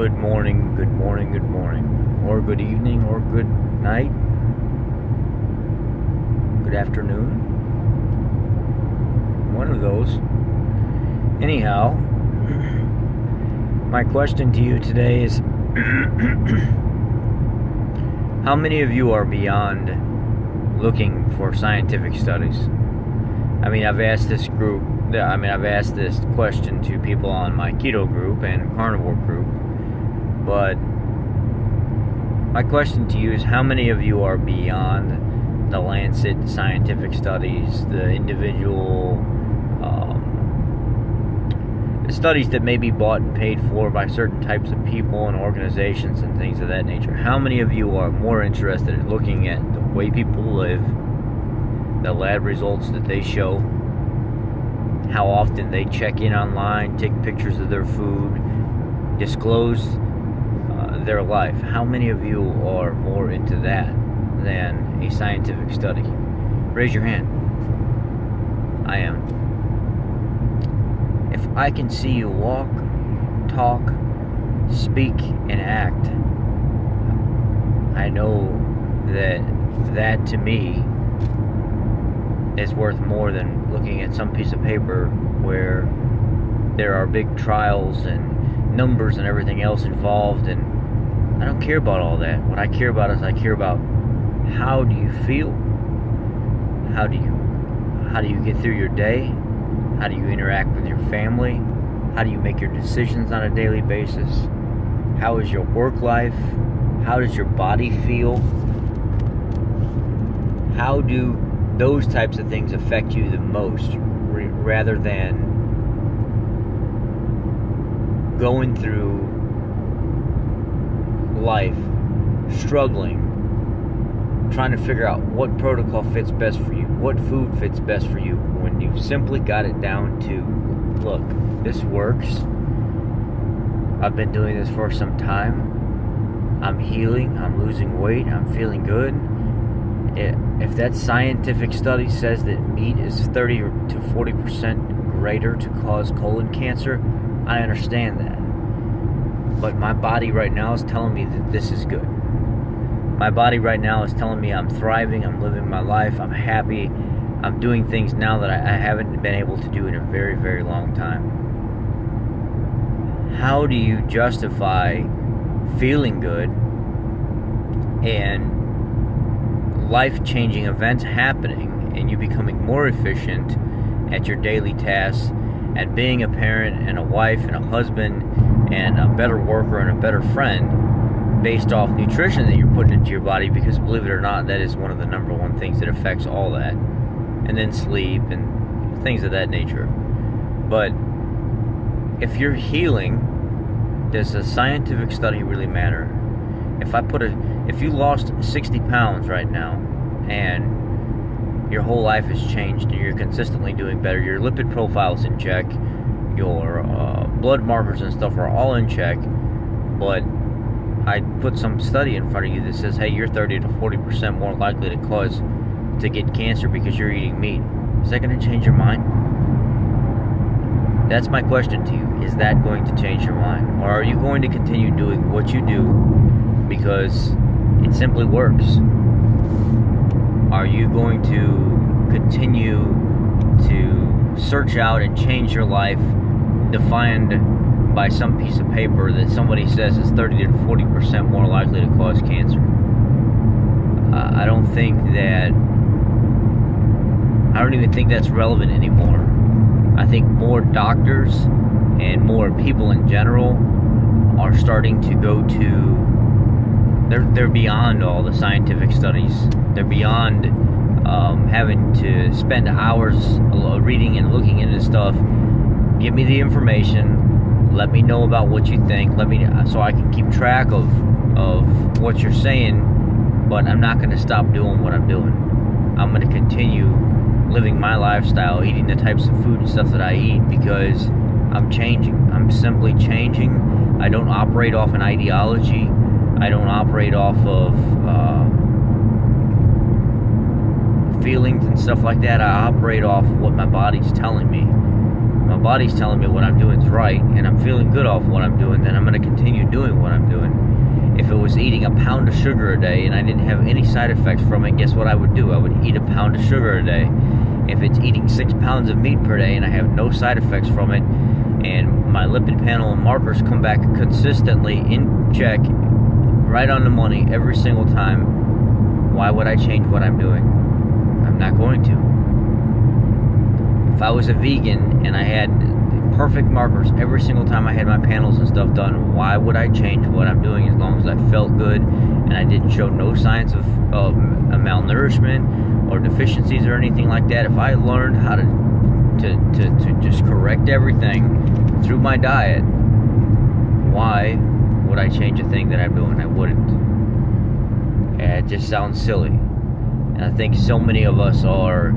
Good morning, good morning, good morning, or good evening, or good night, good afternoon, one of those. Anyhow, my question to you today is how many of you are beyond looking for scientific studies? I've asked this question to people on my keto group and carnivore group, but my question to you is how many of you are beyond the Lancet scientific studies, the individual studies that may be bought and paid for by certain types of people and organizations and things of that nature? How many of you are more interested in looking at the way people live, the lab results that they show, how often they check in online, take pictures of their food, disclose their life? How many of you are more into that than a scientific study? Raise your hand. I am. If I can see you walk, talk, speak, and act, I know that to me is worth more than looking at some piece of paper where there are big trials and numbers and everything else involved, and I don't care about all that. What I care about is how do you feel? How do you get through your day? How do you interact with your family? How do you make your decisions on a daily basis? How is your work life? How does your body feel? How do those types of things affect you the most, rather than going through life struggling, trying to figure out what protocol fits best for you, what food fits best for you, when you've simply got it down to, look, this works. I've been doing this for some time. I'm healing, I'm losing weight, I'm feeling good. If that scientific study says that meat is 30 to 40% greater to cause colon cancer, I understand that. But my body right now is telling me that this is good. My body right now is telling me I'm thriving, I'm living my life, I'm happy, I'm doing things now that I haven't been able to do in a very, very long time. How do you justify feeling good and life-changing events happening and you becoming more efficient at your daily tasks and being a parent and a wife and a husband and a better worker and a better friend based off nutrition that you're putting into your body? Because believe it or not, that is one of the number one things that affects all that. And then sleep and things of that nature. But if you're healing, does a scientific study really matter? If you lost 60 pounds right now and your whole life has changed and you're consistently doing better, your lipid profile's in check, your blood markers and stuff are all in check, but I put some study in front of you that says, hey, you're 30 to 40% more likely to get cancer because you're eating meat. Is that going to change your mind? That's my question to you. Is that going to change your mind? Or are you going to continue doing what you do because it simply works? Are you going to continue to search out and change your life defined by some piece of paper that somebody says is 30 to 40% more likely to cause cancer? I don't even think that's relevant anymore. I think more doctors and more people in general are starting to go to, they're beyond all the scientific studies. They're beyond having to spend hours reading and looking into stuff. Give me the information. Let me know about what you think. So I can keep track of what you're saying, but I'm not going to stop doing what I'm doing. I'm going to continue living my lifestyle, eating the types of food and stuff that I eat, because I'm changing. I'm simply changing. I don't operate off an ideology. I don't operate off of feelings and stuff like that. I operate off what my body's telling me. my body's telling me what I'm doing is right, and I'm feeling good off what I'm doing, then I'm going to continue doing what I'm doing. If it was eating a pound of sugar a day and I didn't have any side effects from it, guess what I would do? I would eat a pound of sugar a day. If it's eating 6 pounds of meat per day and I have no side effects from it, and my lipid panel and markers come back consistently in check, right on the money every single time, why would I change what I'm doing? I'm not going to. If I was a vegan and I had perfect markers every single time I had my panels and stuff done, why would I change what I'm doing as long as I felt good and I didn't show no signs of malnourishment or deficiencies or anything like that? If I learned how to just correct everything through my diet, why would I change a thing that I'm doing? I wouldn't. It just sounds silly. And I think so many of us are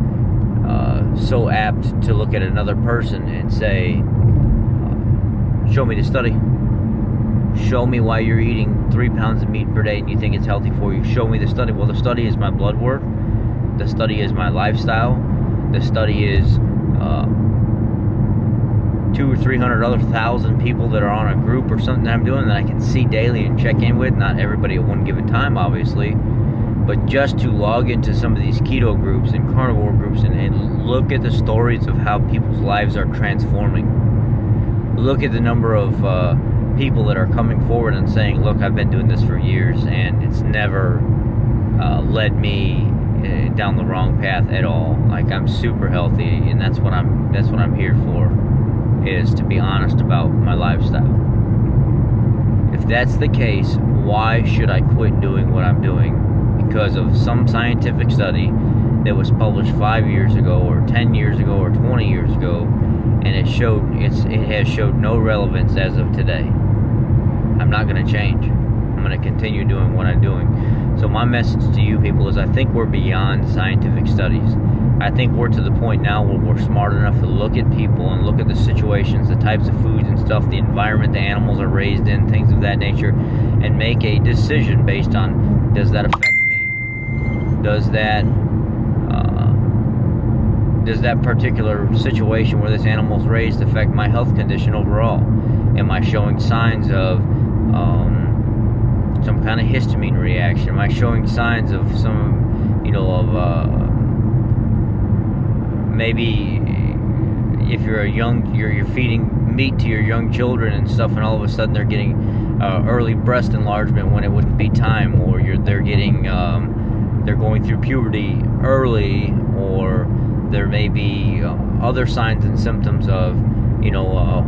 so apt to look at another person and say, show me the study. Show me why you're eating 3 pounds of meat per day and you think it's healthy for you. Show me the study. Well, the study is my blood work. The study is my lifestyle. The study is 200 or 300 other thousand people that are on a group or something that I'm doing that I can see daily and check in with. Not everybody at one given time, obviously, but just to log into some of these keto groups and carnivore groups and look at the stories of how people's lives are transforming. Look at the number of people that are coming forward and saying, look, I've been doing this for years and it's never led me down the wrong path at all. Like, I'm super healthy, and that's what I'm here for, is to be honest about my lifestyle. If that's the case, why should I quit doing what I'm doing? Because of some scientific study that was published 5 years ago or 10 years ago or 20 years ago, and it has showed no relevance as of today. I'm not going to change. I'm going to continue doing what I'm doing. So my message to you people is, I think we're beyond scientific studies. I think we're to the point now where we're smart enough to look at people and look at the situations, the types of foods and stuff, the environment the animals are raised in, things of that nature, and make a decision based on, does that affect me? Does that particular situation where this animal's raised affect my health condition overall? Am I showing signs of some kind of histamine reaction? Am I showing signs of maybe if you're feeding meat to your young children and stuff, and all of a sudden they're getting early breast enlargement when it wouldn't be time, or they're going through puberty early, or there may be other signs and symptoms of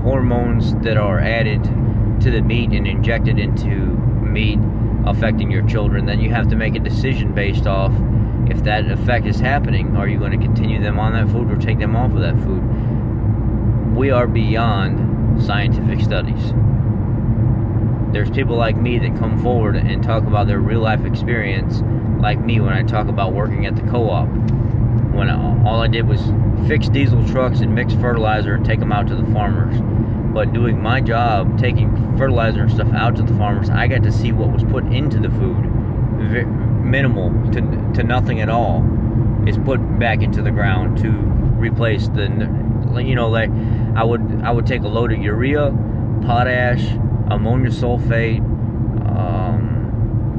hormones that are added to the meat and injected into meat affecting your children. Then you have to make a decision based off, if that effect is happening, are you going to continue them on that food or take them off of that food? We are beyond scientific studies. There's people like me that come forward and talk about their real life experience, like me when I talk about working at the co-op, when all I did was fix diesel trucks and mix fertilizer and take them out to the farmers. But doing my job, taking fertilizer and stuff out to the farmers, I got to see what was put into the food. Minimal to nothing at all is put back into the ground to replace like I would take a load of urea, potash, ammonia sulfate,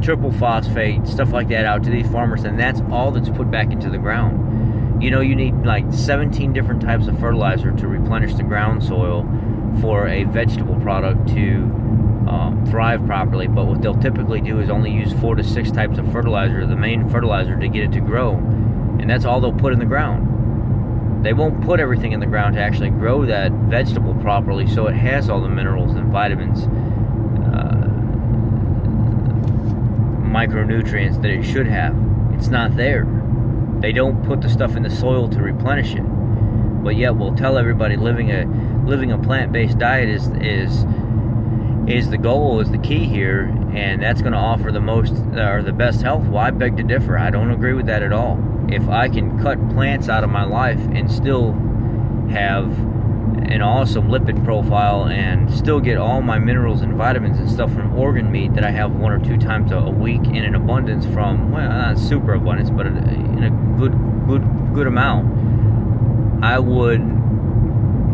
triple phosphate, stuff like that out to these farmers, and that's all that's put back into the ground. You need like 17 different types of fertilizer to replenish the ground soil for a vegetable product to thrive properly. But what they'll typically do is only use 4 to 6 types of fertilizer, the main fertilizer, to get it to grow, and that's all they'll put in the ground. They won't put everything in the ground to actually grow that vegetable properly, so it has all the minerals and vitamins, micronutrients that it should have. It's not there. They don't put the stuff in the soil to replenish it. But yet we'll tell everybody living a plant-based diet is the goal, is the key here, and that's going to offer the most or the best health. Well, I beg to differ. I don't agree with that at all. If I can cut plants out of my life and still have an awesome lipid profile and still get all my minerals and vitamins and stuff from organ meat that I have 1 or 2 times a week in an abundance from, well, not super abundance, but in a good amount, I would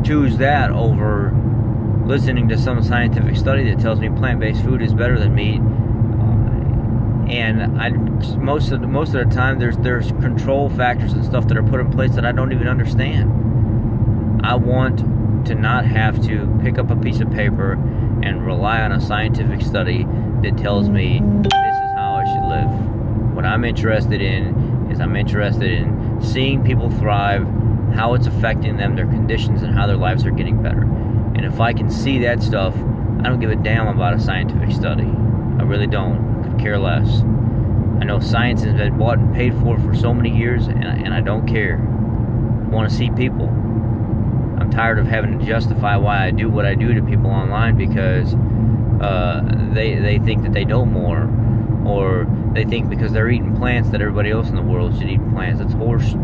choose that over listening to some scientific study that tells me plant-based food is better than meat. And most of the time there's control factors and stuff that are put in place that I don't even understand. I want to not have to pick up a piece of paper and rely on a scientific study that tells me this is how I should live. What I'm interested in is seeing people thrive, how it's affecting them, their conditions, and how their lives are getting better. And if I can see that stuff, I don't give a damn about a scientific study. I really don't. I could care less. I know science has been bought and paid for so many years, and I don't care. I want to see people. I'm tired of having to justify why I do what I do to people online because they think that they know more, or they think because they're eating plants that everybody else in the world should eat plants. It's horse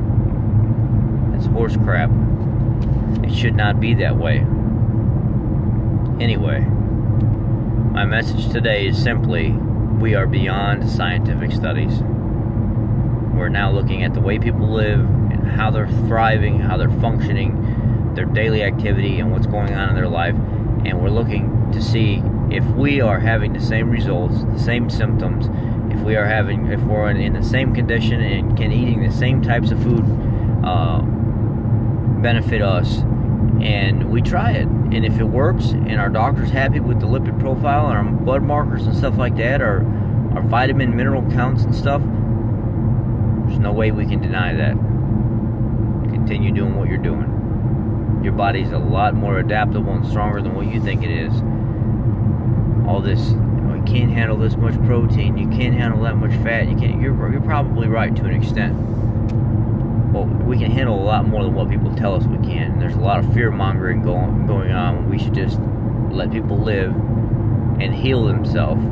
crap. It should not be that way. Anyway, my message today is simply, we are beyond scientific studies. We're now looking at the way people live and how they're thriving, how they're functioning, their daily activity, and what's going on in their life. And we're looking to see if we are having the same results, the same symptoms, if we're in the same condition and can eating the same types of food benefit us. And we try it, and if it works and our doctor's happy with the lipid profile and our blood markers and stuff like that, our vitamin mineral counts and stuff, there's no way we can deny that. Continue doing what you're doing. Your body's a lot more adaptable and stronger than what you think it is. All this, you can't handle this much protein, you can't handle that much fat, you're probably right to an extent. Well, we can handle a lot more than what people tell us we can. There's a lot of fear-mongering going on. We should just let people live and heal themselves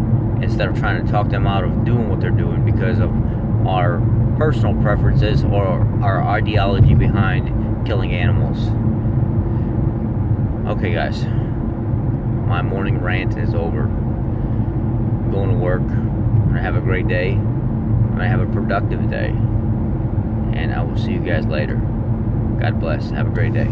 instead of trying to talk them out of doing what they're doing because of our personal preferences or our ideology behind killing animals. Okay, guys. My morning rant is over. I'm going to work. I'm going to have a great day. I'm going to have a productive day. And I will see you guys later. God bless. Have a great day.